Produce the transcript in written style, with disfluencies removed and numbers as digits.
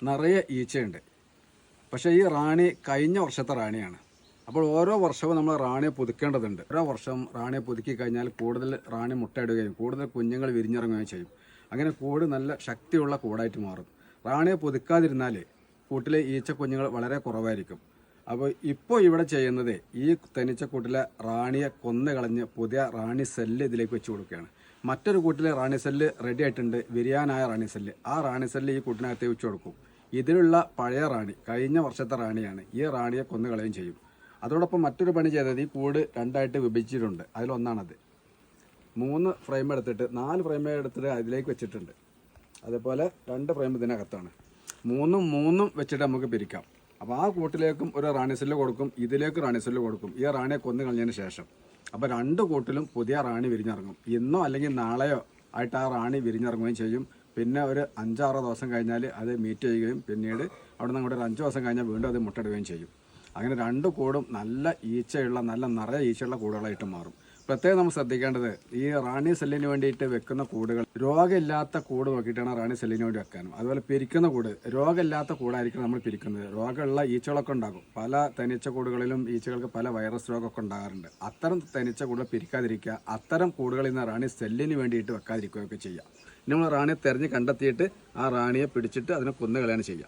നിറയെ ഈച്ചയുണ്ട്. പക്ഷേ ഈ റാണി കഴിഞ്ഞ വർഷത്തെ റാണിയാണ്. അപ്പോൾ ഓരോ വർഷവും നമ്മൾ റാണിയെ പുതുക്കേണ്ടതുണ്ട്. ഓരോ വർഷം റാണിയെ പുതുക്കി കഴിഞ്ഞാൽ കൂടുതൽ റാണി മുട്ടയിടുകയും കൂടുതൽ കുഞ്ഞുങ്ങൾ വിരിഞ്ഞിറങ്ങുകയും ചെയ്യും. അങ്ങനെ കൂട് നല്ല ശക്തിയുള്ള കൂടായിട്ട് മാറും. റാണിയെ പുതുക്കാതിരുന്നാൽ കൂട്ടിലെ ഈച്ച കുഞ്ഞുങ്ങൾ വളരെ കുറവായിരിക്കും. അപ്പോൾ ഇപ്പോൾ ഇവിടെ ചെയ്യുന്നത് ഈ തനിച്ചക്കൂട്ടിലെ റാണിയെ കൊന്നു കളഞ്ഞ് പുതിയ റാണി സെല്ല് ഇതിലേക്ക് വെച്ച് കൊടുക്കുകയാണ്. മറ്റൊരു കൂട്ടിലെ റാണി സെല്ല് റെഡി ആയിട്ടുണ്ട്, വിരിയാനായ റാണി സെല്ല്. ആ റാണി സെല്ല് ഈ കൂട്ടിനകത്ത് വെച്ച് കൊടുക്കും. ഇതിലുള്ള പഴയ റാണി കഴിഞ്ഞ വർഷത്തെ റാണിയാണ്. ഈ റാണിയെ കൊന്നു കളയും ചെയ്യും. അതോടൊപ്പം മറ്റൊരു പണി ചെയ്തത് ഈ കൂട് രണ്ടായിട്ട് വിഭജിച്ചിട്ടുണ്ട്. അതിലൊന്നാണത്. 3 ഫ്രെയിം എടുത്തിട്ട് 4 ഫ്രെയിം എടുത്തിട്ട് അതിലേക്ക് വെച്ചിട്ടുണ്ട്. അതേപോലെ 2 ഫ്രെയിം ഇതിനകത്താണ്. 3 വെച്ചിട്ട് നമുക്ക് പിരിക്കാം. അപ്പോൾ ആ കൂട്ടിലേക്കും ഒരു റാണി സെല്ല് കൊടുക്കും, ഇതിലേക്ക് റാണി സെല്ല് കൊടുക്കും ഈ റാണിയെ കൊന്നു കളഞ്ഞതിന് ശേഷം. അപ്പോൾ 2 കൂട്ടിലും പുതിയ റാണി വിരിഞ്ഞിറങ്ങും. ഇന്നോ അല്ലെങ്കിൽ നാളെയോ ആയിട്ട് ആ റാണി വിരിഞ്ഞിറങ്ങുകയും ചെയ്യും. പിന്നെ ഒരു 5-6 ദിവസം കഴിഞ്ഞാൽ അത് മീറ്റ് ചെയ്യുകയും പിന്നീട് അവിടെ നിന്ന് അങ്ങോട്ട് ഒരു 5 ദിവസം കഴിഞ്ഞാൽ വീണ്ടും അത് മുട്ടയിടുകയും ചെയ്യും. അങ്ങനെ 2 കൂടും നല്ല ഈച്ചയുള്ള നല്ല നിറയെ ഈച്ചയുള്ള കൂടുകളായിട്ട് മാറും. പ്രത്യേകം നമ്മൾ ശ്രദ്ധിക്കേണ്ടത് ഈ റാണി സെല്ലിന് വേണ്ടിയിട്ട് വെക്കുന്ന കൂടുകൾ രോഗമില്ലാത്ത കൂട് നോക്കിയിട്ടാണ് റാണി സെല്ലിന് വേണ്ടി വെക്കാനും. അതുപോലെ പിരിക്കുന്ന കൂട് രോഗമില്ലാത്ത കൂടായിരിക്കും നമ്മൾ പിരിക്കുന്നത്. രോഗമുള്ള ഈച്ചകളൊക്കെ ഉണ്ടാകും. പല തനിച്ച കൂടുകളിലും ഈച്ചകൾക്ക് പല വൈറസ് രോഗമൊക്കെ ഉണ്ടാകാറുണ്ട്. അത്തരം തനിച്ച കൂടുകൾ പിരിക്കാതിരിക്കുക. അത്തരം കൂടുകളിൽ നിന്ന് റാണി സെല്ലിന് വേണ്ടിയിട്ട് വെക്കാതിരിക്കുകയൊക്കെ ചെയ്യുക. നമ്മൾ റാണിയെ തിരഞ്ഞ് കണ്ടെത്തിയിട്ട് ആ റാണിയെ പിടിച്ചിട്ട് അതിനെ കൊന്നുകളയാണ് ചെയ്യുക.